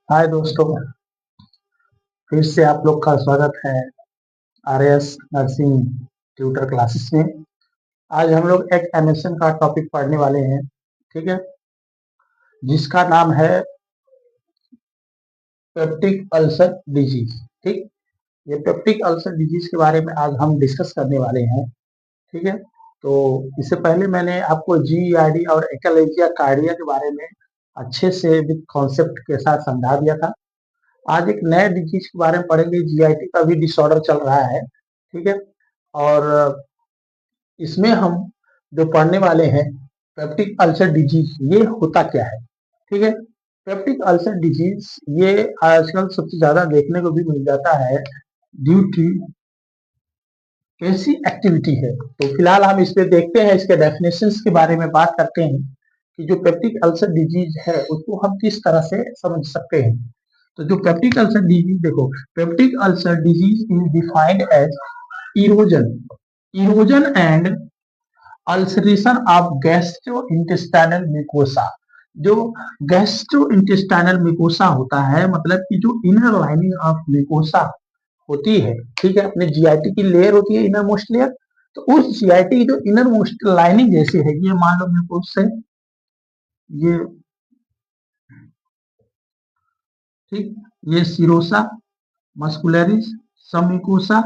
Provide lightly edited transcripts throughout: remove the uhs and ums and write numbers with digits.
हाय दोस्तों, फिर से आप लोग का स्वागत है आरएस नर्सिंग ट्यूटर क्लासेस में। आज हम लोग एक एमएसएन का टॉपिक पढ़ने वाले हैं, ठीक है, जिसका नाम है पेप्टिक अल्सर डिजीज। ठीक, ये पेप्टिक अल्सर डिजीज के बारे में आज हम डिस्कस करने वाले हैं, ठीक है। तो इससे पहले मैंने आपको जीईआरडी और एक्लेजिया कार्डिया के बारे में अच्छे से विद कॉन्सेप्ट के साथ समझा दिया था। आज एक नए डिजीज के बारे में पढ़ेंगे। जीआईटी का भी डिसऑर्डर चल रहा है, ठीक है। और इसमें हम जो पढ़ने वाले हैं पेप्टिक अल्सर डिजीज, ये होता क्या है, ठीक है। पेप्टिक अल्सर डिजीज ये आजकल सबसे ज्यादा देखने को भी मिल जाता है ड्यू टू कैसी एक्टिविटी है। तो फिलहाल हम इस पे देखते हैं, इसके डेफिनेशंस के बारे में बात करते हैं कि जो पेप्टिक अल्सर डिजीज है उसको हम किस तरह से समझ सकते हैं। तो जो पेप्टिक अल्सर डिजीज, देखो, peptic ulcer disease is defined as erosion and ulceration of gastrointestinal mucosa. जो गैस्ट्रोइंटेस्टाइनल म्यूकोसा होता है, मतलब कि जो इनर लाइनिंग ऑफ म्यूकोसा होती है, ठीक है, अपने जीआईटी की लेयर होती है इनर मोस्ट लेयर। तो उस जीआईटी की जो इनर मोस्ट लाइनिंग जैसी है, ये मान लो म्यूकोस है ये, ठीक, ये सिरोसा, मस्कुलरिस, सब म्यूकोसा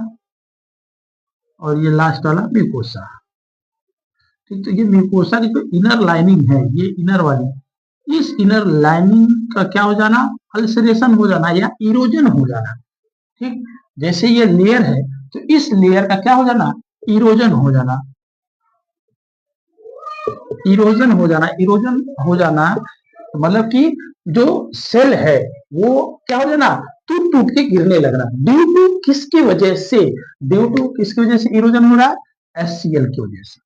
और ये लास्ट वाला म्यूकोसा। ठीक, तो ये म्यूकोसा की जो इनर लाइनिंग है, ये इनर वाली, इस इनर लाइनिंग का क्या हो जाना, अल्सरेशन हो जाना या इरोजन हो जाना। ठीक, जैसे ये लेयर है तो इस लेयर का क्या हो जाना, इरोजन हो जाना। इरोजन हो जाना, इरोजन हो जाना मतलब कि जो सेल है वो क्या हो जाना, टूट टूट के गिरने लगना। ड्यू टू किसकी वजह से, ड्यू टू किसकी वजह से इरोजन हो रहा है, एचसीएल की वजह से।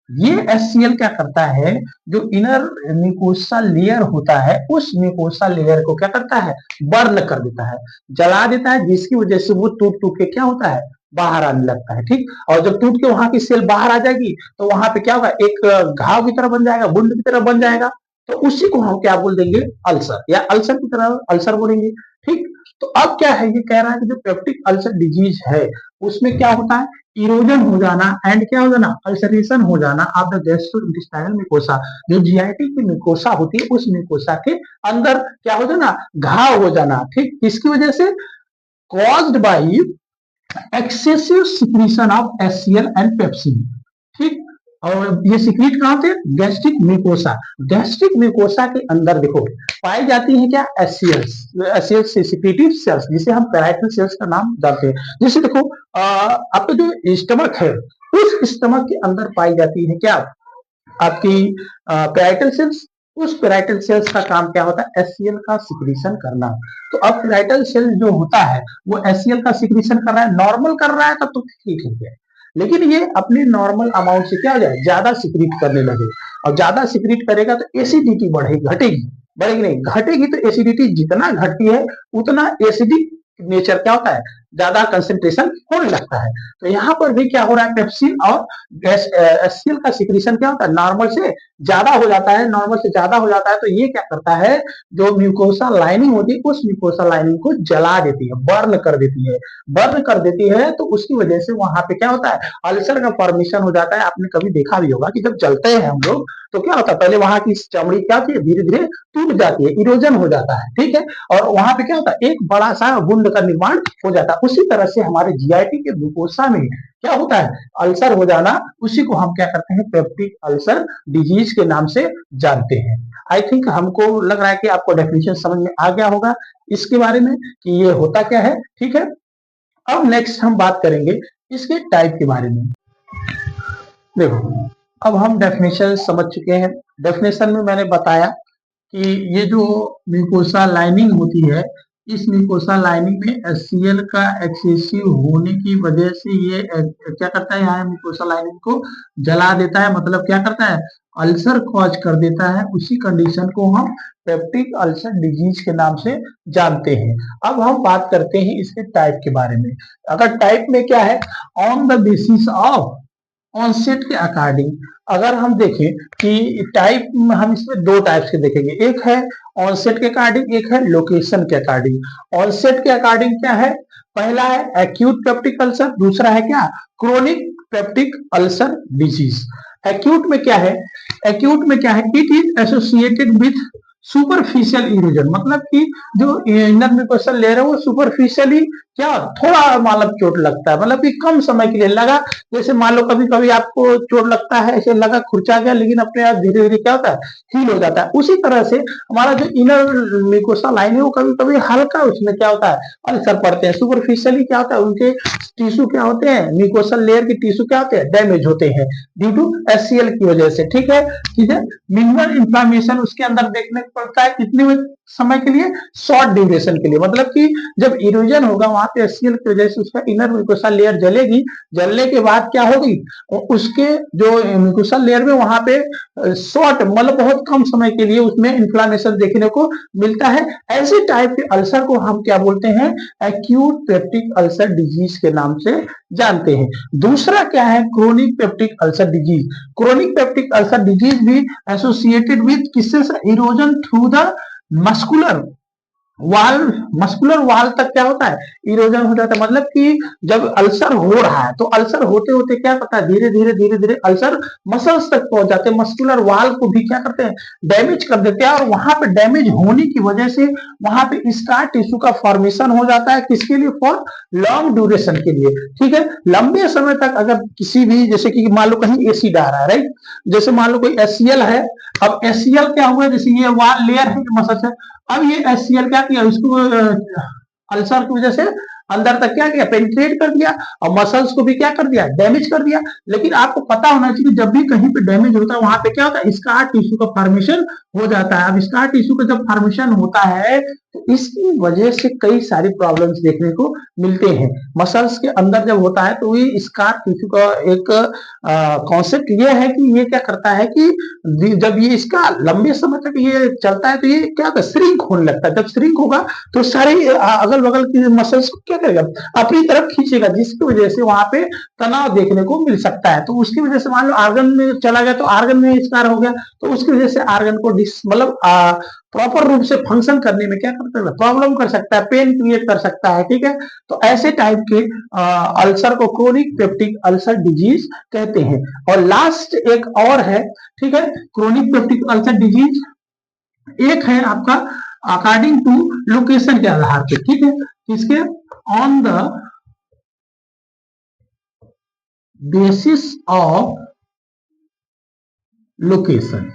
ये एचसीएल क्या करता है, जो इनर म्यूकोसा लेयर होता है उस म्यूकोसा लेयर को क्या करता है, बर्न कर देता है, जला देता है, जिसकी वजह से वो टूट टूट के क्या होता है, बाहर आने लगता है। ठीक, और जब टूट के वहां की सेल बाहर आ जाएगी तो वहां पे क्या होगा, एक घाव की तरह बन जाएगा, वुंड की तरह बन जाएगा। तो उसी को हम क्या बोल देंगे, अल्सर, या अल्सर की तरह अल्सर बोलेंगे। ठीक, तो अब क्या है, ये कह रहा है कि जो पेप्टिक अल्सर डिजीज है उसमें क्या होता है, इरोजन हो जाना एंड क्या हो जाना, अल्सरेशन हो जाना ऑफ द गैस्ट्रोइंटेस्टाइनल म्यूकोसा। जो जीआईटी की म्यूकोसा होती है उस म्यूकोसा के अंदर क्या हो जाना, घाव हो जाना। ठीक, किसकी वजह से, caused by excessive secretion of HCL and pepsin. ठीक, और ये सिक्रीट कहां थे, गैस्ट्रिक म्यूकोसा। गैस्ट्रिक म्यूकोसा के अंदर देखो पाई जाती है क्या, एचसीएल से सिक्रीटिव सेल्स, जिसे हम पैराइटल सेल्स का नाम जानते हैं। जैसे देखो आपका जो स्टमक है उस स्टमक के अंदर पाई जाती है क्या, आपकी पैराइटल सेल्स। उस पैराइटल सेल्स का काम क्या होता है, एचसीएल का सिक्रीशन करना। तो अब पैराइटल सेल जो होता है वो एचसीएल का सिक्रीशन कर रहा है, नॉर्मल कर रहा है तब तो ठीक है, लेकिन ये अपने नॉर्मल अमाउंट से क्या हो जाए, ज्यादा सिक्रीट करने लगे। और ज्यादा सिक्रीट करेगा तो एसिडिटी बढ़ेगी, घटेगी, बढ़ेगी नहीं, घटेगी। तो एसिडिटी जितना घटती है उतना एसिडिक नेचर क्या होता है, ज्यादा कंसेंट्रेशन होने लगता है। तो यहाँ पर भी क्या हो रहा है, पेप्सिन और एचसीएल का सिक्रीशन क्या होता है, नॉर्मल से ज्यादा हो जाता है, नॉर्मल से ज्यादा हो जाता है। तो ये क्या करता है, जो म्यूकोसा लाइनिंग होती है उस म्यूकोसा लाइनिंग को जला देती है, बर्न कर देती है। बर्न कर देती है तो उसकी वजह से वहां पे क्या होता है, अल्सर का फॉर्मेशन हो जाता है। आपने कभी देखा भी होगा कि जब जलते हैं हम लोग तो क्या होता है, पहले वहां की चमड़ी क्या होती है, धीरे धीरे टूट जाती है, इरोजन हो जाता है। ठीक है, और वहां पे क्या होता है, एक बड़ा सा वुंड का निर्माण हो जाता है। उसी तरह से हमारे जीआईटी के म्यूकोसा में क्या होता है, अल्सर हो जाना, उसी को हम क्या करते हैं, पेप्टिक अल्सर डिजीज के नाम से जानते हैं। आई थिंक हमको लग रहा है कि आपको डेफिनेशन समझ में आ गया होगा इसके बारे में कि ये होता क्या है। ठीक है, अब नेक्स्ट हम बात करेंगे इसके टाइप के बारे में। देखो, अब हम डेफिनेशन समझ चुके हैं। डेफिनेशन में मैंने बताया कि ये जो म्यूकोसा लाइनिंग होती है, इस म्यूकोसा लाइनिंग में एचसीएल का एक्सेसिव होने की वजह से ये क्या करता है, यहाँ म्यूकोसा लाइनिंग को जला देता है, मतलब क्या करता है, अल्सर कॉज कर देता है। उसी कंडीशन को हम पेप्टिक अल्सर डिजीज के नाम से जानते हैं। अब हम बात करते हैं इसके टाइप के बारे में। अगर टाइप में क्या है, on the basis of onset के अकॉर्डिंग अगर हम देखें कि टाइप हम इसमें दो टाइप्स के देखेंगे, एक है ऑनसेट के अकॉर्डिंग, एक है लोकेशन के अकॉर्डिंग। ऑनसेट के अकॉर्डिंग क्या है, पहला है एक्यूट पेप्टिक अल्सर, दूसरा है क्या, chronic peptic ulcer disease. Acute में क्या है, एक्यूट में क्या है, it is associated with superficial erosion, मतलब कि जो इनर म्यूकोसल लेयर है वो सुपरफिशियली क्या थोड़ा मतलब चोट लगता है, मतलब कि कम समय के लिए लगा, जैसे मान लो कभी कभी आपको चोट लगता है, ऐसे लगा खुरचा गया, लेकिन अपने आप धीरे धीरे क्या होता है, हील हो जाता है। उसी तरह से हमारा जो इनर म्यूकोसा लाइन है वो कभी कभी हल्का उसमें क्या होता है, अल्सर पड़ते हैं। सुपरफिशियली क्या होता है, उनके टिश्यू क्या होते हैं, म्यूकोसल लेयर के टिश्यू क्या होते हैं, डैमेज होते हैं ड्यू टू एचसीएल की वजह से। ठीक है, ठीक है। मिनिमल इंफ्लामेशन उसके अंदर देखने को पड़ता है कितने समय के लिए, शॉर्ट ड्यूरेशन के लिए, मतलब कि जब इरोजन होगा वहां पे एचसीएल की वजह से उसका इनर म्यूकोसा लेयर जलेगी, जलने के बाद क्या होगी, उसके जो म्यूकोसा लेयर में वहां पे शॉर्ट मतलब बहुत कम समय के लिए उसमें इन्फ्लामेशन देखने को मिलता है। ऐसे टाइप के अल्सर को हम क्या बोलते हैं, एक्यूट पेप्टिक अल्सर डिजीज के नाम से जानते हैं। दूसरा क्या है, chronic peptic ulcer disease. Chronic peptic ulcer disease भी एसोसिएटेड विथ किससे, इरोजन थ्रू द मस्कुलर वाल, मस्कुलर वाल तक क्या होता है, इरोजन हो जाता है। मतलब कि जब अल्सर हो रहा है तो अल्सर होते होते क्या करता है, धीरे धीरे धीरे धीरे अल्सर मसल्स तक पहुंच जाते हैं, मस्कुलर वाल को भी क्या करते हैं, डैमेज कर देते हैं। और वहां पे डैमेज होने की वजह से वहां पे स्कार टिश्यू का फॉर्मेशन हो जाता है, किसके लिए, फॉर लॉन्ग ड्यूरेशन के लिए। ठीक है, लंबे समय तक अगर किसी भी, जैसे कि मान लो कहीं एसिड आ रहा है, राइट, जैसे मान लो कोई एचसीएल है, अब एचसीएल क्या हुआ, जैसे ये वाल लेयर है मसल से, अब ये एचसीएल क्या किया, उसको अल्सर की वजह से अंदर तक क्या किया, पेनिट्रेट कर दिया, और मसल्स को भी क्या कर दिया, डैमेज कर दिया। लेकिन आपको पता होना चाहिए जब भी कहीं पे डैमेज होता है वहां पे क्या होता है, स्कार टिश्यू का फॉर्मेशन हो जाता है। अब स्कार टिश्यू का जब फॉर्मेशन होता है तो इसकी वजह से कई सारी प्रॉब्लम्स देखने को मिलते हैं। मसल्स के अंदर जब होता है तो ये स्कार टिश्यू का एक कॉन्सेप्ट ये है कि ये क्या करता है कि जब ये इसका लंबे समय तक ये चलता है तो ये क्या होता है, श्रिंक होने लगता है। जब श्रिंक होगा तो सारे अगल बगल की मसल्स को क्या करेगा, अपनी तरफ खींचेगा, जिसकी वजह से वहां पे तनाव देखने को मिल सकता है। तो उसकी वजह से मान लो आर्गन में चला गया तो आर्गन में स्कार हो गया, तो उसकी वजह से आर्गन को मतलब प्रॉपर रूप से फंक्शन करने में क्या कर सकता है, प्रॉब्लम कर सकता है, पेन क्रिएट कर सकता है। ठीक है, तो ऐसे टाइप के अल्सर को क्रोनिक पेप्टिक अल्सर डिजीज कहते हैं। और लास्ट एक और है, ठीक है, क्रोनिक पेप्टिक अल्सर डिजीज एक है आपका अकॉर्डिंग टू लोकेशन के आधार पे। ठीक है, इसके on the basis of location.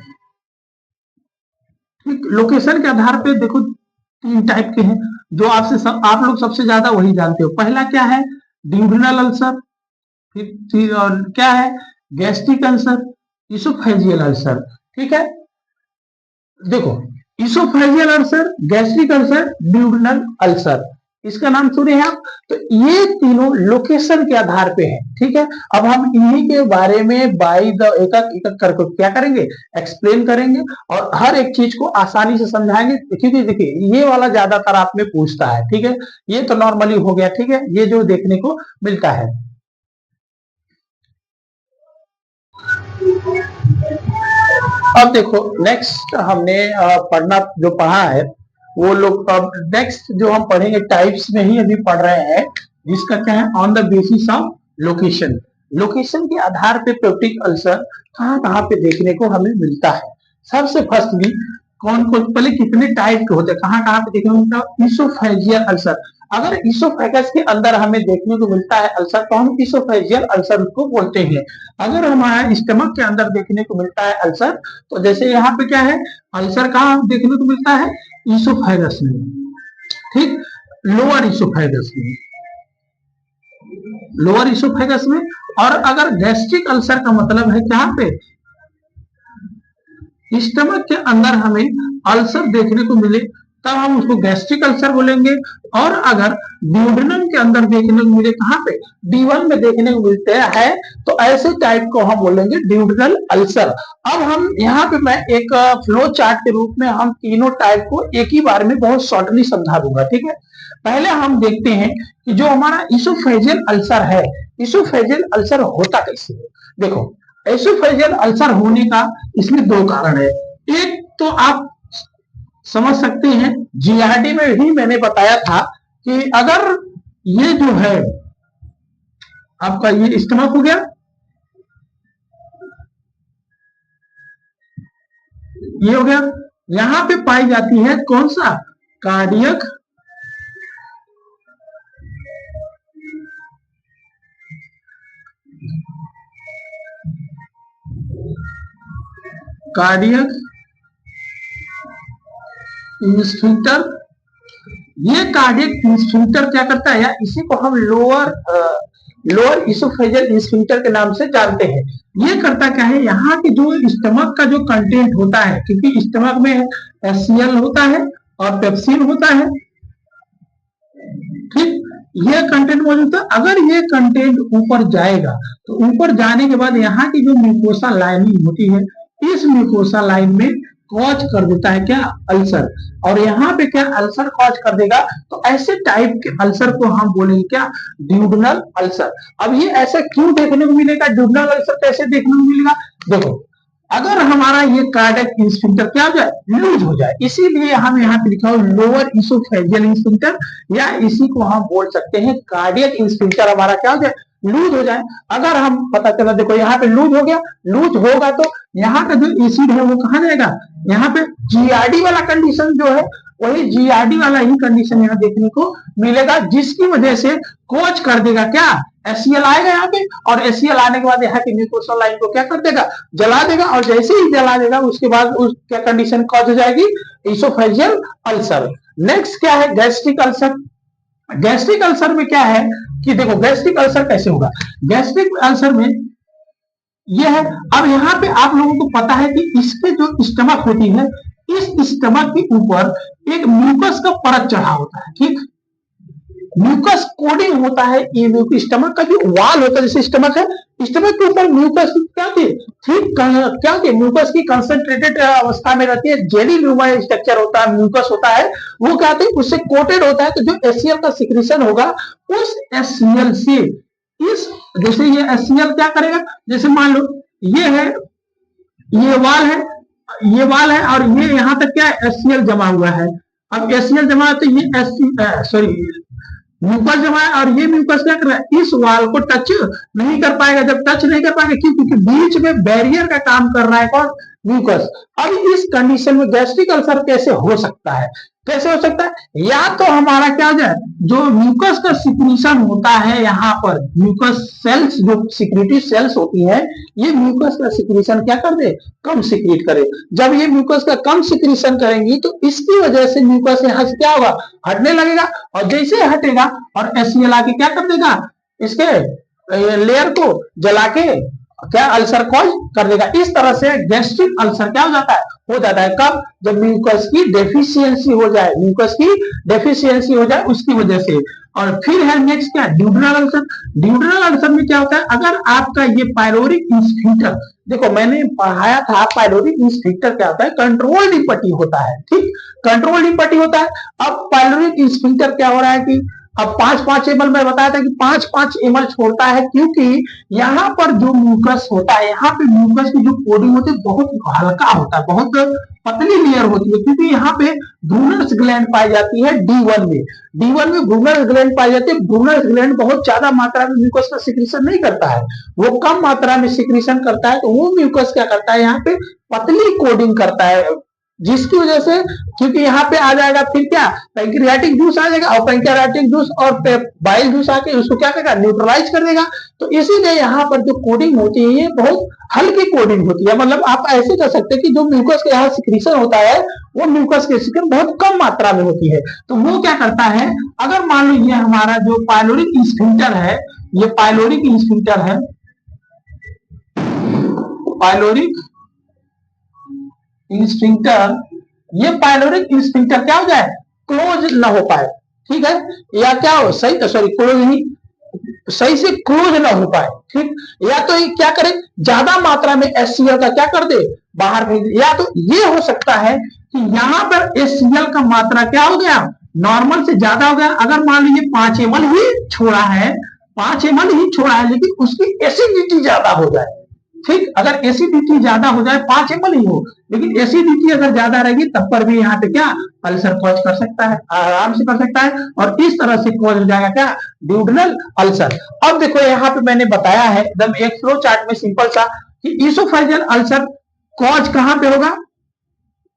ठीक, लोकेशन के आधार पे देखो तीन टाइप के हैं जो आप लोग सबसे ज्यादा वही जानते हो। पहला क्या है, ड्यूडेनल अल्सर, फिर और क्या है, गैस्ट्रिक अल्सर, इसोफेजियल अल्सर। ठीक है, देखो oesophageal ulcer, gastric ulcer, duodenal ulcer, इसका नाम सुने हैं आप। तो ये तीनों लोकेशन के आधार पे है। ठीक है, अब हम इन्हीं के बारे में बाई द एक एक करके क्या करेंगे, एक्सप्लेन करेंगे और हर एक चीज को आसानी से समझाएंगे। क्योंकि देखिए ये वाला ज्यादातर आप में पूछता है। ठीक है, ये तो नॉर्मली हो गया। ठीक है, ये जो देखने को मिलता है। अब देखो नेक्स्ट हमने पढ़ना जो पढ़ा है वो लोग, अब नेक्स्ट जो हम पढ़ेंगे टाइप्स में ही अभी पढ़ रहे हैं, जिसका क्या है, on the basis of location. Location के आधार पे पेप्टिक अल्सर कहाँ कहाँ पे देखने को हमें मिलता है। सबसे फर्स्टली कौन कौन, पहले कितने टाइप के होते हैं, कहाँ कहाँ पे देखने को मिलता है, इसोफेजियल अल्सर। अगर इसोफेगस के अंदर हमें देखने को मिलता है अल्सर तो हम इसोफेजियल अल्सर को बोलते हैं। अगर हमारे स्टमक के अंदर देखने को मिलता है अल्सर, तो जैसे यहाँ पे क्या है, अल्सर कहाँ देखने को मिलता है, इसोफेगस में। ठीक, लोअर इसोफेगस में, लोअर इसोफेगस में। और अगर गैस्ट्रिक अल्सर का मतलब है कहाँ पे, स्टमक के अंदर हमें अल्सर देखने को मिले तब हम उसको गैस्ट्रिक अल्सर बोलेंगे। और अगर ड्यूडेनम के अंदर देखने को मिले, कहाँ पे, D1 में देखने को मिलते हैं, तो ऐसे टाइप को हम बोलेंगे ड्यूडेनल अल्सर। अब हम यहाँ पे मैं एक फ्लो चार्ट के रूप में हम तीनों टाइप को एक ही बार में बहुत शॉर्टली समझा दूंगा, ठीक है। पहले हम देखते हैं कि जो हमारा इसोफेजियल अल्सर है, इसोफेजियल अल्सर होता कैसे है। देखो, इसोफेजियल अल्सर होने का इसमें दो कारण है। एक तो आप समझ सकते हैं, जीआरडी में ही मैंने बताया था कि अगर ये जो है आपका ये स्टमक हो गया, ये हो गया, यहां पे पाई जाती है कौन सा, कार्डियक कार्डियक इंस्फिंक्टर। ये कार्डियक इंस्फिंक्टर क्या करता है, या इसी को हम लोअर इसोफेजियल इंस्फिंक्टर के नाम से जानते हैं। ये करता क्या है, यहाँ के जो स्टमक का जो कंटेंट होता है, क्योंकि स्टमक में HCl होता है और पेप्सिन होता है, ठीक, ये कंटेंट मौजूद है। अगर ये कंटेंट ऊपर जाएगा तो ऊपर जाने के बाद यहाँ की जो म्यूकोसा लाइनिंग होती है, इस म्यूकोसा लाइन में कॉज कर देता है क्या, अल्सर। और यहाँ पे क्या अल्सर कॉज कर देगा, तो ऐसे टाइप के अल्सर को हम बोलेंगे क्या, ड्यूडेनल अल्सर। अब ये ऐसा क्यों देखने को मिलेगा, ड्यूडेनल अल्सर कैसे देखने को मिलेगा, देखो, अगर हमारा ये कार्डियक इंस्फिंक्टर क्या हो जाए, लूज हो जाए, इसीलिए हम यहाँ पे लिखा हो लोअर इसोफेजियल इंस्फिंक्टर, या इसी को हम बोल सकते हैं कार्डियक इंस्फिंक्टर हमारा क्या हो जाए, लूज हो जाए। अगर हम पता चला, देखो यहाँ पे लूज हो गया, लूज होगा तो यहाँ का जो एसिड है वो कहाँ जाएगा, यहाँ पे जीआरडी वाला कंडीशन जो है, वही जीआरडी वाला ही कंडीशन यहाँ देखने को मिलेगा, जिसकी वजह से कोच कर देगा क्या, HCl आएगा यहाँ पे, और HCl आने के बाद यहाँ की म्यूकोसा लाइन को क्या कर देगा, जला देगा। और जैसे ही जला देगा उसके बाद उस क्या कंडीशन कॉज हो जाएगी, इसोफेजियल अल्सर। नेक्स्ट क्या है, गैस्ट्रिक अल्सर। गैस्ट्रिक अल्सर में क्या है कि देखो, गैस्ट्रिक अल्सर कैसे होगा, गैस्ट्रिक अल्सर में ये है, अब यहाँ पे आप लोगों को पता है कि इसके जो स्टमक होती है, इस स्टमक के ऊपर एक म्यूकस का परत चढ़ा होता है, ठीक, म्यूकस कोडिंग होता है। ये स्टमक का जो वाल होता है, जैसे स्टमक है, स्टमक के ऊपर म्यूकस क्या थी, ठीक, क्या थी, म्यूकस की कंसंट्रेटेड अवस्था में रहती है, जेली ल्यूमर स्ट्रक्चर होता है, म्यूकस होता है, वो क्या थी, उससे कोटेड होता है। तो जो HCl का सिक्रेशन होगा, उस HCl से इस, जैसे ये HCl क्या करेगा, जैसे मान लो ये है, ये वाल है, ये वाल है, और ये यहाँ तक क्या है, HCl जमा हुआ है। अब HCl जमा है तो ये सॉरी म्यूकस जमा है, और ये म्यूकस क्या कर रहा है, इस वाल को टच नहीं कर पाएगा। जब टच नहीं कर पाएगा, क्यों, क्योंकि बीच में बैरियर का काम कर रहा है कौन, म्यूकस। अब इस कंडीशन में गैस्ट्रिक अल्सर कैसे हो सकता है, कैसे हो सकता है, या तो हमारा क्या हो जाए, जो म्यूकस का सिक्रीशन होता है, यहाँ पर म्यूकस सेल्स, जो सिक्रेटरी सेल्स होती है, ये म्यूकस का सिक्रीशन क्या कर दे, कम सिक्रीट करे। जब ये म्यूकस का कम सिक्रीशन करेंगी तो इसकी वजह से म्यूकस यहाँ से क्या होगा, हटने लगेगा, और जैसे हटेगा और HCl आके क्या कर देगा, इसके लेयर को जला के क्या अल्सर कॉज कर देगा। इस तरह से गैस्ट्रिक अल्सर क्या हो जाता है, कब, जब म्यूकस की डेफिशिएंसी हो जाए, म्यूकस की डेफिशिएंसी हो जाए उसकी वजह से। और फिर है नेक्स्ट क्या, ड्यूडेनल अल्सर। ड्यूडेनल अल्सर में क्या होता है, अगर आपका ये पायलोरिक इंस्फिंक्टर, देखो मैंने पढ़ाया था पायलोरिक इंस्फिंक्टर क्या होता है, कंट्रोल डिपटी होता है, ठीक, कंट्रोल डिपटी होता है। अब पायलोरिक इंस्फिंक्टर क्या हो रहा है कि अब 5-5 ml में बताया था कि 5-5 ml छोड़ता है, क्योंकि यहाँ पर जो म्यूकस होता है, यहाँ पे म्यूकस की जो कोडिंग होती है बहुत हल्का होता है, बहुत पतली लेयर होती है, क्योंकि यहाँ पे ब्रूनर्स ग्लैंड पाई जाती है D1 में, D1 में ब्रूनर्स ग्लैंड पाई जाती है। ब्रूनर्स ग्लैंड बहुत ज्यादा मात्रा में म्यूकस का सिक्रीशन नहीं करता है, वो कम मात्रा में सिक्रीशन करता है। तो वो म्यूकस क्या करता है, यहाँ पे पतली कोडिंग करता है, जिसकी वजह से, क्योंकि यहाँ पे आ जाएगा फिर क्या, पैंक्रियाटिक जूस आ जाएगा, और पैंक्रियाटिक जूस और बाइल जूस आके उसको क्या करेगा, न्यूट्रलाइज कर देगा। तो इसीलिए यहाँ पर जो कोडिंग होती है ये बहुत हल्की कोडिंग होती है। मतलब आप ऐसे कर सकते हैं कि जो म्यूकस के यहाँ सिक्रीशन होता है, वो म्यूकस के सिक्रीशन बहुत कम मात्रा में होती है। तो वो क्या करता है, अगर मान लो ये हमारा जो पायलोरिक इंस्फिंक्टर है, ये पायलोरिक इंस्फिंक्टर है, पायलोरिक इंस्फिंक्टर ये पाइलोरिक स्फिंक्टर क्या हो जाए, क्लोज ना हो पाए, ठीक है, या क्या हो, सही सॉरी क्लोज नहीं, सही से क्लोज ना हो पाए, ठीक, या तो ये क्या करे, ज्यादा मात्रा में HCl का क्या कर दे, बाहर फेंक दे, या तो ये हो सकता है कि यहां पर HCl का मात्रा क्या हो गया, नॉर्मल से ज्यादा हो गया। अगर मान लीजिए 5 ml ही छोड़ा है, 5 ml ही छोड़ा है, लेकिन उसकी एसिडिटी ज्यादा हो जाए, ठीक, अगर एसिडिटी ज्यादा हो जाए, 5 ml ही हो, लेकिन एसिडिटी अगर ज्यादा रहेगी तब पर भी यहाँ पे क्या अल्सर कॉज कर सकता है, आराम से कर सकता है, और इस तरह से कॉज हो जाएगा क्या, ड्यूडनल अल्सर। अब देखो यहाँ पे मैंने बताया है एकदम एक फ्लो चार्ट में सिंपल सा कि इसोफेजियल अल्सर कॉज कहां पे होगा,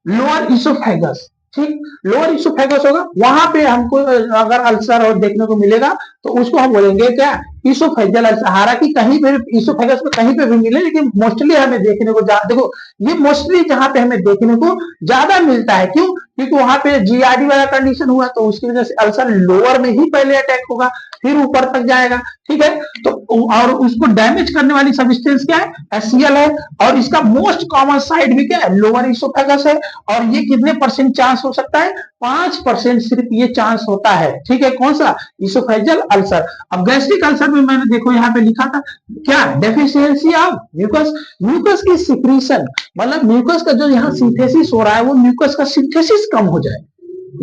लोअर इसोफेगस, ठीक, लोअर इसोफेगस होगा, वहां पे हमको अगर अल्सर और देखने को मिलेगा तो उसको हम बोलेंगे क्या, इसोफेजियल अल्सर। हालांकि कहीं पे इसोफेगस में कहीं पे भी मिले, लेकिन मोस्टली हमें देखने को देखो, ये मोस्टली जहां पे हमें देखने को ज्यादा मिलता है, क्यों, क्योंकि वहां पे GRD वाला कंडीशन हुआ, तो उसकी वजह से अल्सर लोअर में ही पहले अटैक होगा, फिर ऊपर तक जाएगा, ठीक है, तो और उसको डैमेज करने वाली सब्सटेंस क्या है, HCl है, और इसका मोस्ट कॉमन साइड भी क्या है, लोअर इसोफेगस है, और ये कितने परसेंट चांस हो सकता है, 5% सिर्फ ये चांस होता है, ठीक है, कौन सा, इसोफेजियल अल्सर। अब गैस्ट्रिक अल्सर में मैंने देखो यहाँ पे लिखा था क्या, डेफिशिएंसी ऑफ म्यूकस, म्यूकस की सिक्रीशन, मतलब म्यूकस का जो यहाँ सिंथेसिस हो रहा है, वो म्यूकस का सिंथेसिस कम हो जाए,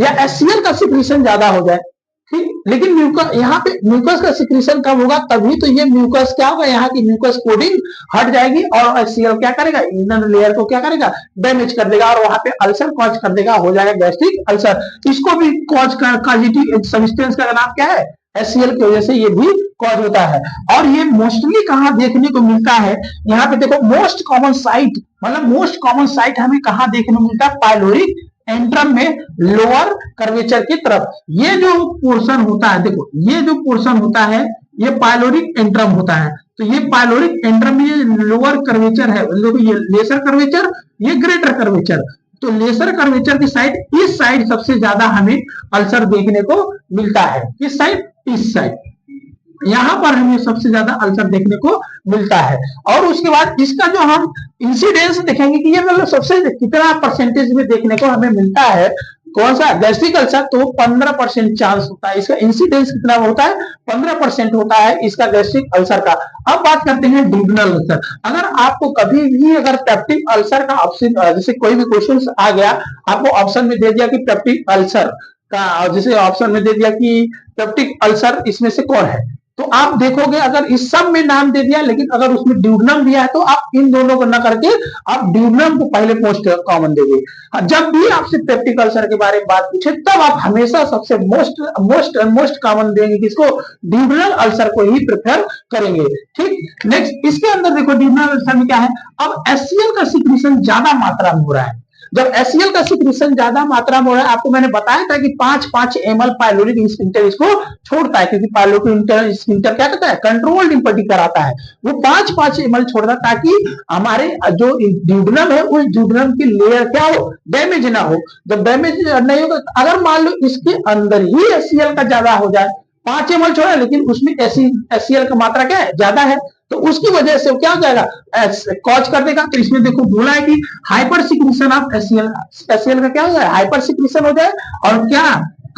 या HCl का सिक्रीशन ज्यादा हो जाए, ठीक, लेकिन म्यूकस यहाँ पे म्यूकस का सिक्रीशन कम होगा, तभी तो ये म्यूकस क्या होगा, यहाँ की म्यूकस कोटिंग हट जाएगी, और HCl क्या करेगा, इनर लेयर को क्या करेगा, डैमेज कर देगा, और वहां पे अल्सर कॉज कर देगा, हो जाएगा गैस्ट्रिक अल्सर। इसको भी कॉज कर कॉजिटिव सब्सटेंस का नाम क्या है, HCl की वजह से ये भी कॉज होता है। और ये मोस्टली कहाँ देखने को मिलता है, यहाँ पे देखो मोस्ट कॉमन साइट, मतलब मोस्ट कॉमन साइट हमें कहाँ देखने को मिलता है, पाइलोरिक एंट्रम में लोअर कर्वेचर की तरफ, ये जो पोर्शन होता है, देखो ये जो पोर्शन होता है, ये पाइलोरिक एंट्रम होता है, तो ये पाइलोरिक एंट्रम ये लोअर कर्वेचर है, देखो ये लेसर कर्वेचर, ये ग्रेटर कर्वेचर, तो लेसर कर्वेचर की साइड, इस साइड सबसे ज्यादा हमें अल्सर देखने को मिलता है, किस साइड, इस साइड, यहाँ पर हमें सबसे ज्यादा अल्सर देखने को मिलता है। और उसके बाद इसका जो हम इंसिडेंस देखेंगे कि ये मतलब सबसे कितना परसेंटेज में देखने को हमें मिलता है, कौन सा, गैस्ट्रिक अल्सर, तो 15% चांस होता है, इसका इंसिडेंस कितना होता है, 15% होता है इसका गैस्ट्रिक अल्सर का। अब बात करते हैं ड्यूडनल अल्सर। अगर आपको कभी भी अगर पेप्टिक अल्सर का ऑप्शन, जैसे कोई भी क्वेश्चन आ गया, आपको ऑप्शन में दे दिया कि पेप्टिक अल्सर का, जैसे ऑप्शन में दे दिया कि पेप्टिक अल्सर इसमें से कौन है, तो आप देखोगे अगर इस सब में नाम दे दिया, लेकिन अगर उसमें ड्यूडनम दिया है, तो आप इन दोनों को न करके आप ड्यूडनम को पहले मोस्ट कॉमन देंगे। जब भी आपसे पेप्टिक अल्सर के बारे में बात पूछे, तब आप हमेशा सबसे मोस्ट मोस्ट मोस्ट कॉमन देंगे किसको, ड्यूडनल अल्सर को ही प्रेफर करेंगे, ठीक। नेक्स्ट इसके अंदर देखो ड्यूडनल अल्सर में क्या है, अब HCl का सिक्रीशन ज्यादा मात्रा में हो रहा है, जब HCl का सिक्रीशन ज्यादा मात्रा में हो रहा है, आपको मैंने बताया था कि 5-5 ml पाइलोरिक स्फिंक्टर इसको छोड़ता है, क्योंकि पाइलोरिक स्फिंक्टर क्या करता है, कंट्रोल्ड इम्पल्टी कराता है, वो 5-5 ml छोड़ता है, ताकि हमारे जो ड्यूडनम है, उस ड्यूडनम की लेयर क्या हो, डैमेज ना हो। जब डैमेज नहीं होगा, अगर मान लो इसके अंदर ही HCl का ज्यादा हो जाए, 5 ml छोड़ा, लेकिन उसमें HCl का मात्रा क्या है, ज्यादा है, तो उसकी वजह से क्या हो जाएगा, कॉज कर देगा। तो इसमें देखो बोला है कि hyper secretion of HCl, HCl का क्या हो जाए, हाइपर सिक्रीशन हो जाए, और क्या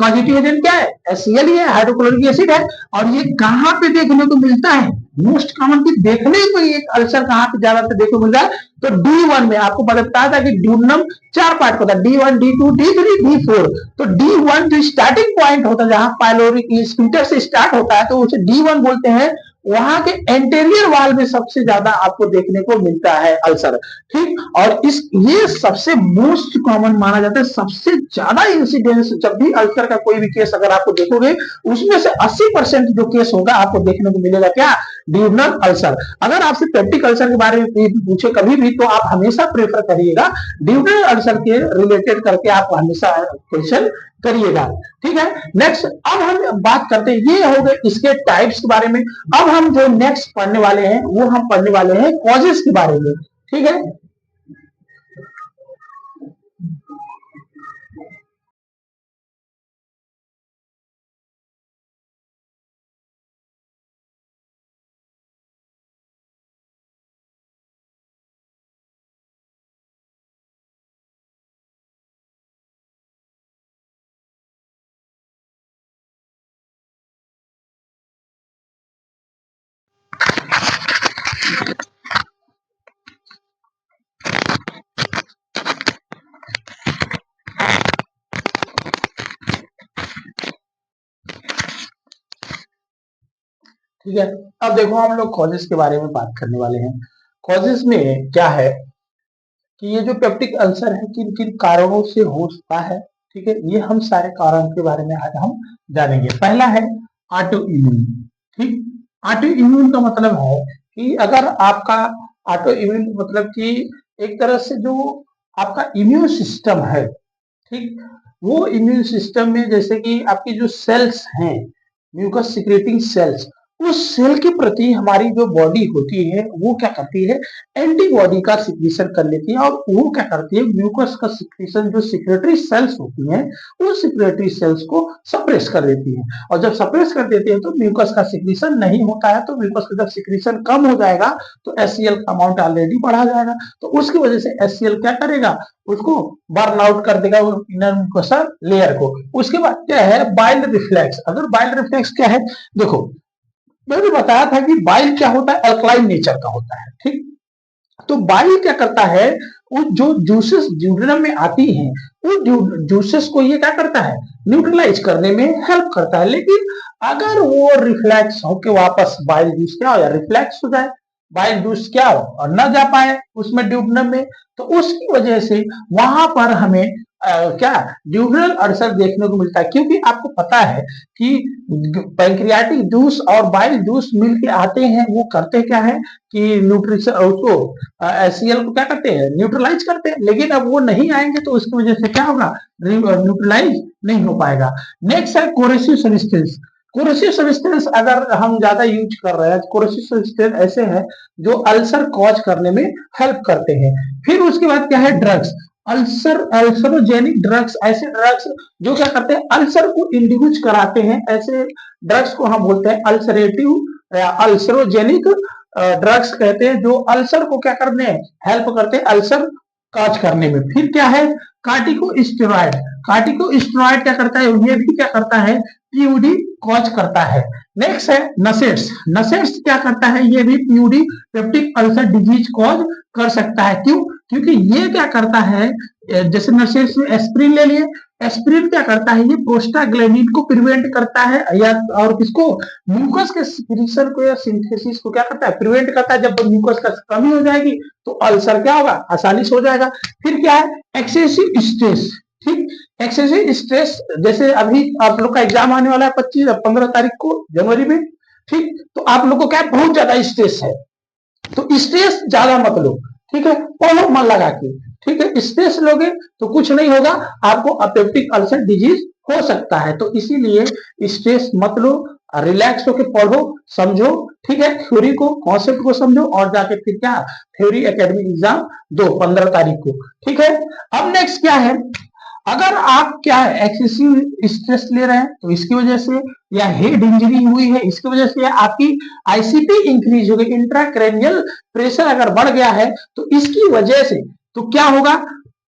कॉजिटिव एजेंट क्या है, HCl ही है, हाइड्रोक्लोरिक एसिड है। और ये कहां पे देखने को मिलता है, मोस्ट कॉमन की देखने को एक अल्सर कहां पे ज्यादातर देखने को मिल रहा है, तो D1 में आपको बताया था कि ड्यूडनम 4 पार्ट होता है, D1 D2 D3 D4, तो D1 जो स्टार्टिंग पॉइंट होता है, जहां पाइलोरिक स्फिंक्टर से स्टार्ट होता है, तो उसे D1 बोलते हैं, वहां के एंटेरियर वाल में सबसे ज्यादा आपको देखने को मिलता है अल्सर, ठीक। और इस ये सबसे मोस्ट कॉमन माना जाता है, सबसे ज्यादा इंसिडेंस, जब भी अल्सर का कोई भी केस अगर आपको देखोगे, उसमें से 80% जो केस होगा आपको देखने को मिलेगा क्या, ड्यूडनल अल्सर। अगर आपसे पेप्टिक अल्सर के बारे में पूछे कभी भी, तो आप हमेशा प्रेफर करिएगा ड्यूडनल अल्सर के रिलेटेड करके आप हमेशा क्वेश्चन करिएगा, ठीक है। नेक्स्ट अब हम बात करते हैं, ये हो गए इसके टाइप्स के बारे में। अब हम जो नेक्स्ट पढ़ने वाले हैं, वो हम पढ़ने वाले हैं कॉजेस के बारे में, ठीक है। ठीक है। अब देखो हम लोग कॉजेस के बारे में बात करने वाले हैं। कॉजेस में क्या है कि ये जो पेप्टिक अल्सर है किन किन कारणों से हो सकता है, ठीक है, ये हम सारे कारण के बारे में आज हम जानेंगे। पहला है ऑटो इम्यून। ठीक, ऑटो इम्यून का मतलब है कि अगर आपका ऑटो इम्यून मतलब कि एक तरह से जो आपका इम्यून सिस्टम है, ठीक, वो इम्यून सिस्टम में जैसे कि आपकी जो सेल्स हैं, म्यूकस सिक्रेटिंग सेल्स, उस सेल के प्रति हमारी जो बॉडी होती है वो क्या करती है, एंटीबॉडी का सिक्रीशन कर लेती है, और वो क्या करती है, म्यूकस का सिक्रीशन जो सिक्रेटरी सेल्स होती हैं उस सिक्रेटरी सेल्स को सप्रेस कर देती है। और जब सप्रेस कर देती है तो म्यूकस का सिक्रीशन नहीं होता है, तो म्यूकस का जब सिक्रीशन कम हो जाएगा तो एचसीएल का अमाउंट ऑलरेडी बढ़ा जाएगा, तो उसकी वजह से एचसीएल क्या करेगा, उसको बर्न आउट कर देगा इनर म्यूकोसा लेयर को। उसके बाद क्या है, बाइल रिफ्लेक्स। अगर बाइल रिफ्लेक्स क्या है, देखो मैंने बताया था कि बाइल क्या होता है, अल्कलाइन नेचर का होता है। ठीक, तो बाइल क्या करता है, वो जो जूसेस ड्यूडेनम में आती हैं वो जूसेस को ये क्या करता है, न्यूट्रलाइज करने में हेल्प करता है। लेकिन अगर वो रिफ्लेक्स होके वापस बाइल जूस क्या हो या रिफ्लेक्स हो जाए, बाइल जूस क्या हो और न जा पाए उसमें ड्यूडेनम में, तो उसकी वजह से वहां पर हमें क्या ड्यूडेनल अल्सर देखने को मिलता है। क्योंकि आपको पता है कि पैंक्रियाटिक जूस और बाइल जूस मिलके आते हैं, वो करते क्या है कि न्यूट्रिशन उसको एचसीएल को क्या करते हैं, न्यूट्रलाइज करते हैं। लेकिन अब वो नहीं आएंगे तो उसकी वजह से क्या होगा, न्यूट्रलाइज नहीं हो पाएगा। नेक्स्ट है कोरेसिव सब्सटेंस। कोरेसिव सब्सटेंस अगर हम ज्यादा यूज कर रहे हैं, कोरेसिव सब्सटेंस ऐसे हैं जो अल्सर कॉज करने में हेल्प करते हैं। फिर उसके बाद क्या है, ड्रग्स। अल्सरोजेनिक ड्रग्स, ऐसे ड्रग्स जो क्या करते हैं, अल्सर को इंड्यूस कराते हैं, ऐसे ड्रग्स को हम बोलते हैं अल्सरेटिव या अल्सरोजेनिक ड्रग्स कहते हैं, जो अल्सर को क्या करने हेल्प करते हैं, अल्सर काज करने में। फिर क्या है, कार्टिकोस्टेरॉइड। कार्टिकोस्टेरॉइड क्या करता है, ये भी क्या करता है, पीयूडी कॉज करता है। नेक्स्ट है नसेट्स। नसेट्स क्या करता है, ये भी PUD peptic ulcer disease cause कर सकता है। क्यों, क्योंकि ये क्या करता है, जैसे नसेट्स में एस्प्रिन ले लिए, एस्प्रिन क्या करता है, ये प्रोस्टाग्लैंडिन को प्रिवेंट करता है, या और किसको, म्यूकस के सिक्रीशन को या सिंथेसिस को क्या करता है, प्रिवेंट करता है। जब म्यूकस का कमी हो जाएगी तो अल्सर क्या होगा, आसानी से हो जाएगा। फिर क्या है, एक्सेसिव स्ट्रेस। ठीक, एक्सेसिव स्ट्रेस, जैसे अभी आप लोग का एग्जाम आने वाला है 15 तारीख को जनवरी में। ठीक, तो आप लोग को क्या बहुत ज्यादा स्ट्रेस है, तो स्ट्रेस ज्यादा मत लो, ठीक है, पढ़ो मन लगा के। ठीक है, स्ट्रेस लोगे तो कुछ नहीं होगा, आपको अपेप्टिक अल्सर डिजीज हो सकता है। तो इसीलिए स्ट्रेस मत लो, रिलैक्स होकर पढ़ो, समझो, ठीक है, थ्योरी को, कॉन्सेप्ट को समझो, और जाके फिर क्या थ्योरी एकेडमिक एग्जाम दो 15 तारीख को। ठीक है, अब नेक्स्ट क्या है, अगर आप क्या एक्सेसिव स्ट्रेस ले रहे हैं तो इसकी वजह से, या हेड इंजरी हुई है इसकी वजह से, या आपकी आईसीपी इंक्रीज हो गई, इंट्राक्रेनियल प्रेशर अगर बढ़ गया है तो इसकी वजह से तो क्या होगा,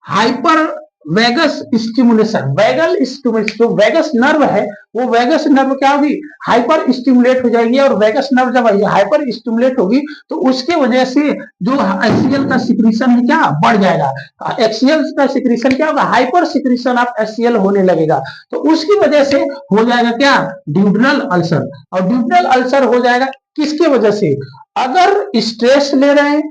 hyper vagus stimulation. Vagal stimulation, जो वेगस नर्व है वो वेगस नर्व क्या होगी, हाइपर स्टिमुलेट हो जाएगी, और वेगस नर्व जब हाइपर स्टिमुलेट होगी तो उसके वजह से जो एचसीएल का सिक्रीशन है क्या बढ़ जाएगा। एचसीएल का सिक्रीशन क्या होगा, हाइपर सिक्रीशन ऑफ एचसीएल होने लगेगा, तो उसकी वजह से हो जाएगा क्या, ड्यूडेनल अल्सर। और ड्यूडेनल अल्सर हो जाएगा किसके वजह से, अगर स्ट्रेस ले रहे हैं,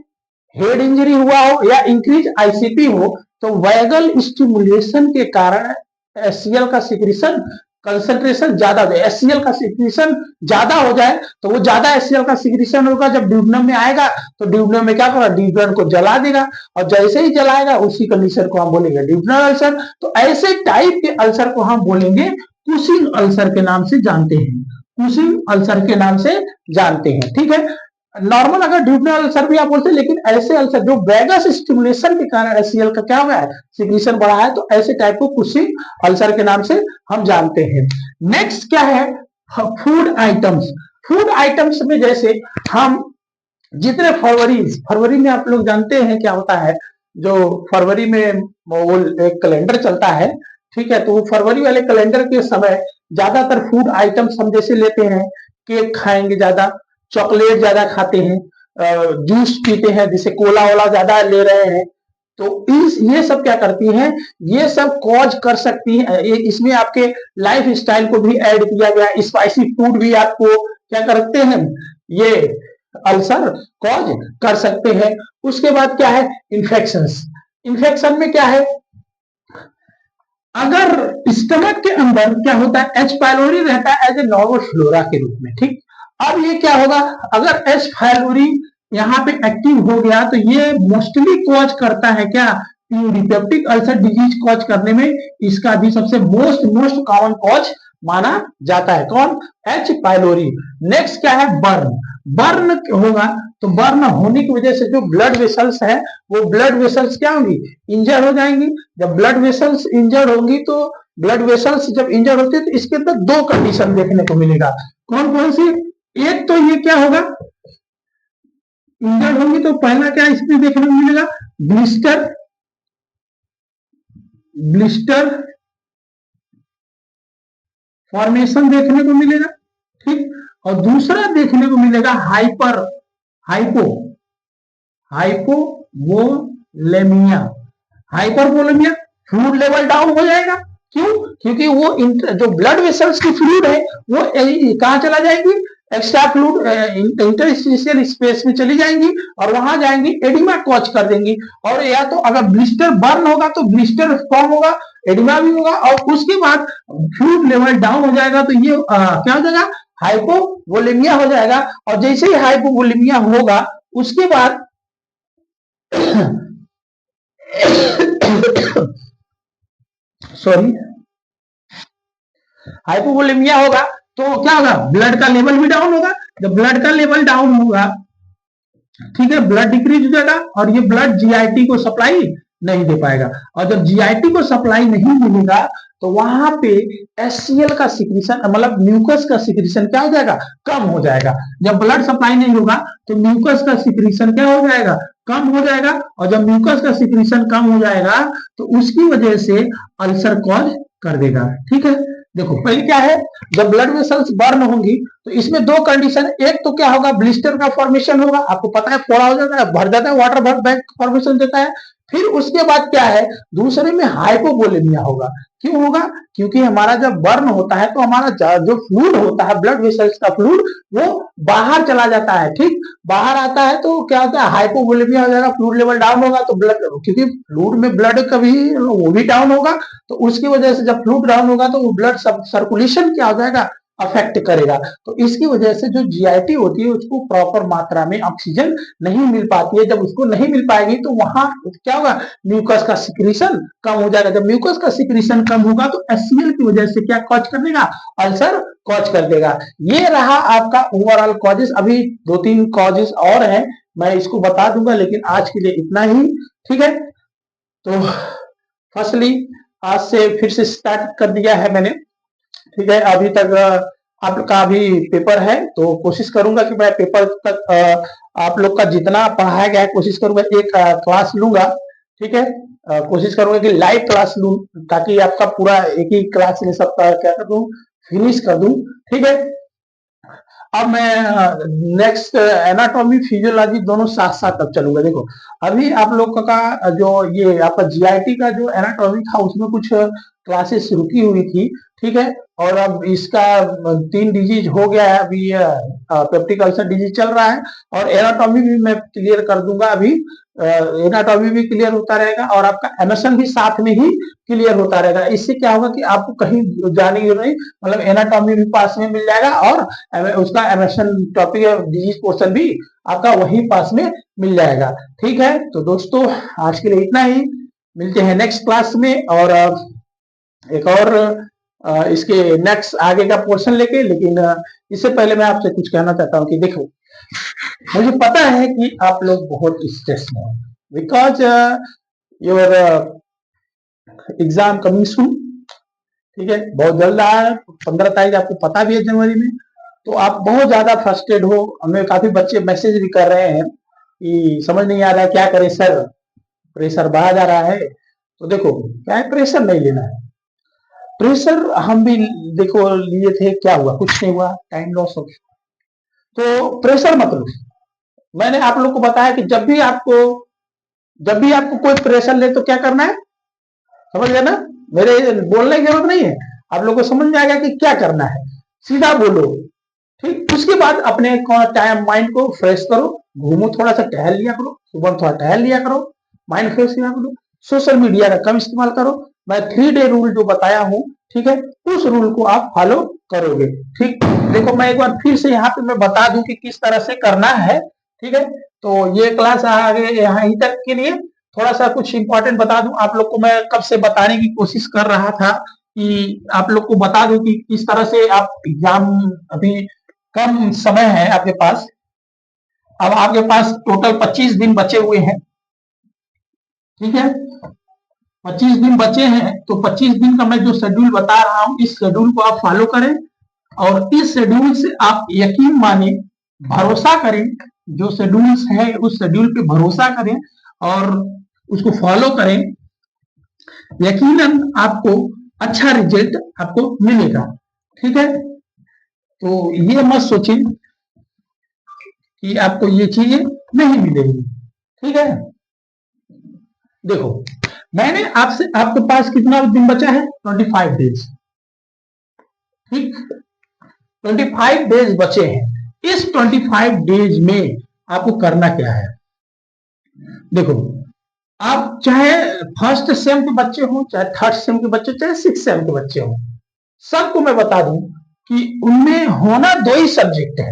हेड इंजरी हुआ हो, या इंक्रीज आईसीपी हो, तो वैगल स्टिमुलेशन के कारण एचसीएल का सिक्रीशन कंसंट्रेशन ज्यादा हो जाए, एचसीएल का सिक्रीशन ज्यादा हो जाए, तो वो ज्यादा एचसीएल का सिक्रीशन होगा, जब ड्यूडेनम में आएगा तो ड्यूडेनम में क्या करेगा, ड्यूडेनम को जला देगा, और जैसे ही जलाएगा उसी कंडीशन को हम बोलेंगे ड्यूडेनल अल्सर। तो ऐसे टाइप के अल्सर को हम बोलेंगे कुशिंग अल्सर के नाम से जानते हैं, कुशिंग अल्सर के नाम से जानते हैं। ठीक है, नॉर्मल अगर ड्यूडेनल अल्सर भी आप बोलते हैं, लेकिन ऐसे अल्सर जो वेगस स्टिमुलेशन के कारण एचसीएल का क्या हुआ है, सिक्रीशन बढ़ा है, तो ऐसे टाइप को कुशिंग अल्सर के नाम से हम जानते हैं। नेक्स्ट क्या है, फूड आइटम्स। फूड आइटम्स में जैसे हम जितने फरवरी फरवरी में आप लोग जानते हैं क्या होता है, जो फरवरी में वो एक कैलेंडर चलता है, ठीक है, तो फरवरी वाले कैलेंडर के समय ज्यादातर फूड आइटम्स हम जैसे लेते हैं, केक खाएंगे ज्यादा, चॉकलेट ज्यादा खाते हैं, जूस पीते हैं, जैसे कोला वोला ज्यादा ले रहे हैं, तो ये सब क्या करती हैं, ये सब कॉज कर सकती है। इसमें आपके लाइफ स्टाइल को भी ऐड किया गया, स्पाइसी फूड भी आपको क्या करते हैं, ये अल्सर कॉज कर सकते हैं। उसके बाद क्या है, इन्फेक्शंस। इन्फेक्शन में क्या है, अगर स्टमक के अंदर क्या होता है, एच पाइलोरी रहता है एज ए नॉर्मल फ्लोरा के रूप में, ठीक। अब ये क्या होगा, अगर एच पाइलोरी यहाँ पे एक्टिव हो गया तो ये मोस्टली कॉज करता है क्या, पेप्टिक अल्सर डिजीज कॉज करने में इसका भी सबसे मोस्ट मोस्ट कॉमन कॉज माना जाता है। कौन, एच पाइलोरी। नेक्स्ट क्या है, बर्न। बर्न होगा तो बर्न होने की वजह से जो ब्लड वेसल्स है वो ब्लड वेसल्स क्या होंगी, इंजर हो जाएंगी। जब ब्लड वेसल्स इंजर होंगी तो ब्लड वेसल्स जब इंजर होती है तो इसके अंदर दो कंडीशन देखने को मिलेगा। कौन कौन सी, एक तो ये क्या होगा, इंजर होंगी तो पहला क्या इसमें देखने को मिलेगा, ब्लिस्टर। ब्लिस्टर फॉर्मेशन देखने को मिलेगा, ठीक। और दूसरा देखने को मिलेगा hyper hypo hypovolaemia. Hypervolaemia, fluid level down हो जाएगा। क्यों, क्योंकि वो जो ब्लड वेसल्स की फ्लूइड है वो कहां चला जाएगी, एक्स्ट्रा फ्लूइड इंटरस्टिशियल स्पेस में चली जाएंगी और वहां जाएंगी, एडिमा कॉज कर देंगी। और या तो अगर ब्लिस्टर बर्न होगा तो ब्लिस्टर फॉर्म होगा, एडिमा भी होगा, और उसके बाद फ्लूइड लेवल डाउन हो जाएगा तो ये क्या हो जाएगा, हाइपोवोलेमिया हो जाएगा। और जैसे ही हाइपोवोलेमिया होगा उसके बाद सॉरी, हाइपोवोलेमिया होगा तो क्या होगा, ब्लड का लेवल भी डाउन होगा। जब ब्लड का लेवल डाउन होगा, ठीक है, ब्लड डिक्रीज हो जाएगा और ये ब्लड जीआईटी को सप्लाई नहीं दे पाएगा। और जब जीआईटी को सप्लाई नहीं मिलेगा तो वहां पे एससीएल का सिक्रीशन, मतलब म्यूकस का सिक्रीशन क्या हो जाएगा, कम हो जाएगा। जब ब्लड सप्लाई नहीं होगा तो म्यूकस का सिक्रीशन क्या हो जाएगा, कम हो जाएगा। और जब म्यूकस का सिक्रीशन कम हो जाएगा तो उसकी वजह से अल्सर कॉज कर देगा, ठीक है। देखो पहले क्या है, जब ब्लड वेसल्स बर्न होंगी तो इसमें दो कंडीशन, एक तो क्या होगा, ब्लिस्टर का फॉर्मेशन होगा, आपको पता है फोड़ा हो जाता है, भर जाता है, वाटर बैंक फॉर्मेशन देता है। फिर उसके बाद क्या है, दूसरे में हाइपोवोलेमिया होगा। क्यों होगा, क्योंकि हमारा जब बर्न होता है तो हमारा जो फ्लूइड होता है, ब्लड वेसल्स का फ्लूइड, वो बाहर चला जाता है, ठीक। बाहर आता है तो क्या होता है, हाइपोवोलेमिया हो जाएगा, फ्लूइड लेवल डाउन होगा तो ब्लड, क्योंकि फ्लूइड में ब्लड कभी वो भी डाउन होगा तो उसकी वजह से जब फ्लूइड डाउन होगा तो वो ब्लड सर्कुलेशन क्या हो जाएगा, अफेक्ट करेगा। तो इसकी वजह से जो जीआईटी होती है उसको प्रॉपर मात्रा में ऑक्सीजन नहीं मिल पाती है। जब उसको नहीं मिल पाएगी तो वहां क्या होगा, म्यूकस का सिक्रीशन कम हो जाएगा। जब म्यूकस का सिक्रीशन कम होगा तो एचसीएल की वजह से क्या कॉज कर देगा, अल्सर कॉज कर देगा। ये रहा आपका ओवरऑल कॉजेस। अभी दो तीन कॉजेस और हैं, मैं इसको बता दूंगा, लेकिन आज के लिए इतना ही, ठीक है। तो फर्स्टली आज से फिर से स्टार्ट कर दिया है मैंने, ठीक है। अभी तक आप लोग का अभी पेपर है तो कोशिश करूंगा कि मैं पेपर तक आप लोग का जितना पढ़ाया गया है कोशिश करूंगा एक क्लास लूंगा, ठीक है। कोशिश करूंगा कि लाइव क्लास लूं ताकि आपका पूरा एक ही क्लास में सब क्या कर दूं, फिनिश कर दूं, ठीक है। अब मैं नेक्स्ट एनाटॉमी फिजियोलॉजी दोनों साथ साथ अब चलूंगा। देखो अभी आप लोग का जो ये आपका जीआईटी का जो एनाटॉमी था उसमें कुछ क्लासेस रुकी हुई थी, ठीक है। और अब इसका 3 डिजीज हो गया है, अभी पेप्टिक अल्सर डिजीज चल रहा है और एनाटॉमी भी मैं क्लियर कर दूंगा। अभी एनाटॉमी भी क्लियर होता रहेगा और आपका एमएसएन भी साथ में ही क्लियर होता रहेगा। इससे क्या होगा कि आपको कहीं जाने की नहीं, मतलब एनाटॉमी भी पास में मिल जाएगा और उसका एमएसएन टॉपिक डिजीज पोर्शन भी आपका वहीं पास में मिल जाएगा, ठीक है। तो दोस्तों आज के लिए इतना ही, मिलते हैं नेक्स्ट क्लास में और एक और इसके नेक्स्ट आगे का पोर्शन लेके। लेकिन इससे पहले मैं आपसे कुछ कहना चाहता हूं कि देखो मुझे पता है कि आप लोग बहुत स्ट्रेस में हो because your exam coming soon, ठीक है, बहुत जल्द आ रहा है, 15 तारीख आपको पता भी है जनवरी में। तो आप बहुत ज्यादा फ्रस्ट्रेट हो, हमें काफी बच्चे मैसेज भी कर रहे हैं कि समझ नहीं आ रहा है क्या करें सर, प्रेशर बढ़ा जा रहा है। तो देखो क्या है, प्रेशर नहीं लेना है। प्रेशर हम भी देखो लिए थे, क्या हुआ, कुछ नहीं हुआ, टाइम लॉस हो गया। तो प्रेशर मत लो। मैंने आप लोग को बताया कि जब भी आपको कोई प्रेशर ले तो क्या करना है, समझ गए ना, मेरे बोलने की जरूरत नहीं है, आप लोग को समझ में आएगा कि क्या करना है, सीधा बोलो, ठीक। उसके बाद अपने टाइम माइंड को फ्रेश करो, घूमो, थोड़ा सा टहल लिया करो, सुबह थोड़ा टहल लिया करो, माइंड फ्रेश लिया करो, सोशल मीडिया का कम इस्तेमाल करो। मैं 3 डे रूल जो बताया हूँ, ठीक है, उस रूल को आप फॉलो करोगे। ठीक, देखो मैं एक बार फिर से यहाँ पे मैं बता दूं कि किस तरह से करना है। ठीक है, तो ये क्लास आगे यहाँ तक के लिए थोड़ा सा कुछ इंपॉर्टेंट बता दूं आप लोग को। मैं कब से बताने की कोशिश कर रहा था कि आप लोग को बता दूं कि किस तरह से आप एग्जाम, अभी कम समय है आपके पास, अब आपके पास टोटल 25 दिन बचे हुए हैं। ठीक है, 25 दिन बचे हैं, तो 25 दिन का मैं जो शेड्यूल बता रहा हूं, इस शेड्यूल को आप फॉलो करें और इस शेड्यूल से आप यकीन माने, भरोसा करें, जो शेड्यूल्स है उस शेड्यूल पे भरोसा करें और उसको फॉलो करें, यकीनन आपको अच्छा रिजल्ट आपको मिलेगा। ठीक है, तो ये मत सोचें कि आपको ये चीजें नहीं मिलेंगी। ठीक है, देखो मैंने आपसे, आपके पास कितना दिन बचा है? 25 डेज। ठीक, 25 डेज बचे हैं। इस 25 डेज में आपको करना क्या है? देखो, आप चाहे फर्स्ट सेम के बच्चे हो, चाहे थर्ड सेम के बच्चे, चाहे सिक्स सेम के बच्चे हो, सबको मैं बता दूं कि उनमें होना 2 ही सब्जेक्ट है,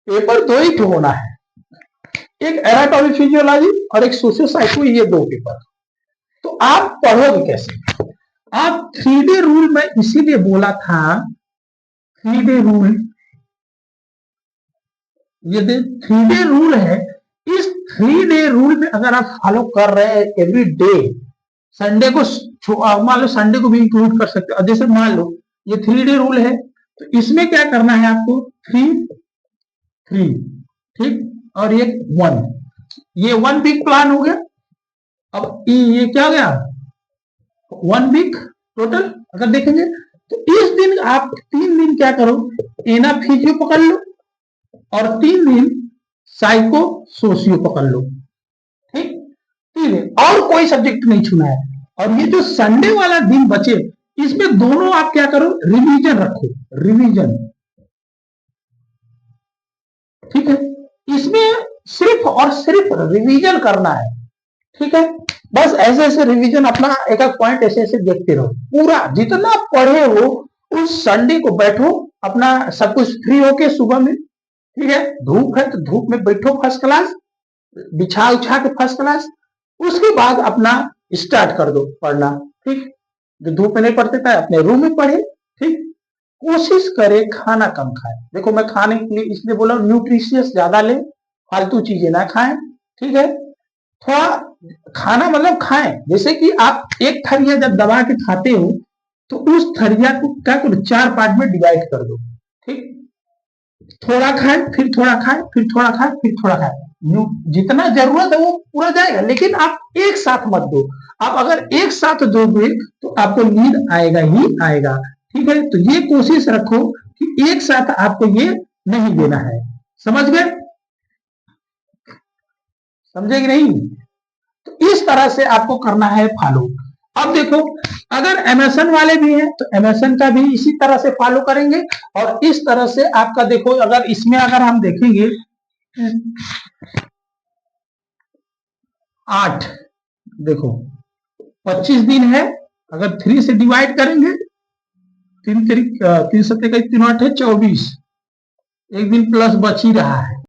पेपर 2 ही होना है, एक एनाटॉमी फिजियोलॉजी और एक सोशियो साइको, ये 2 पेपर। तो आप पढ़ोगे कैसे? आप 3 डे रूल में इसीलिए बोला था, 3 डे रूल, ये 3 डे रूल है। इस 3 डे रूल में अगर आप फॉलो कर रहे हैं एवरी डे, संडे को मान लो, संडे को भी इंक्लूड कर सकते हो, जैसे मान लो ये 3 डे रूल है, तो इसमें क्या करना है आपको? 3 3, ठीक, और ये 1, ये 1 वीक प्लान हो गया। अब ये क्या हो गया? 1 वीक टोटल अगर देखेंगे, तो इस दिन आप 3 दिन क्या करो, एना फिजियो पकड़ लो और 3 दिन साइको सोशियो पकड़ लो। ठीक, 3 दिन, और कोई सब्जेक्ट नहीं छूना है। और ये जो संडे वाला दिन बचे, इसमें दोनों आप क्या करो, रिवीजन रखो, रिवीजन। ठीक है, इसमें सिर्फ और सिर्फ रिवीजन करना है। ठीक है, बस ऐसे ऐसे रिवीजन अपना एक एक पॉइंट ऐसे ऐसे देखते रहो, पूरा जितना पढ़े हो उस संडे को बैठो, अपना सब कुछ फ्री होके सुबह में, ठीक है, धूप है तो धूप में बैठो फर्स्ट क्लास, बिछा उछा के फर्स्ट क्लास, उसके बाद अपना स्टार्ट कर दो पढ़ना। ठीक, जो धूप में नहीं पढ़ते था अपने रूम में पढ़े। ठीक, कोशिश करे खाना कम खाए। देखो मैं खाने के लिए इसलिए बोला, न्यूट्रिशियस ज्यादा ले, फालतू चीजें ना खाएं। ठीक है, थोड़ा खाना मतलब खाएं, जैसे कि आप एक थरिया जब दबा के खाते हो, तो उस थरिया को क्या करो, 4 पार्ट में डिवाइड कर दो। ठीक, थोड़ा खाएं, फिर थोड़ा खाएं, फिर थोड़ा खाएं, फिर थोड़ा खाएं, जितना जरूरत है वो पूरा जाएगा, लेकिन आप एक साथ मत दो। आप अगर एक साथ दोगे तो आपको नींद आएगा ही आएगा। ठीक है, तो ये कोशिश रखो कि एक साथ आपको ये नहीं देना है। समझ गए? समझे कि नहीं? तो इस तरह से आपको करना है फॉलो। अब देखो, अगर एमएसएन वाले भी हैं तो एमएसएन का भी इसी तरह से फॉलो करेंगे। और इस तरह से आपका देखो, अगर इसमें अगर हम देखेंगे 8, देखो 25 दिन है, अगर 3 से डिवाइड करेंगे, 3 3 7 का 3 8 है 24, एक दिन प्लस बच ही रहा है।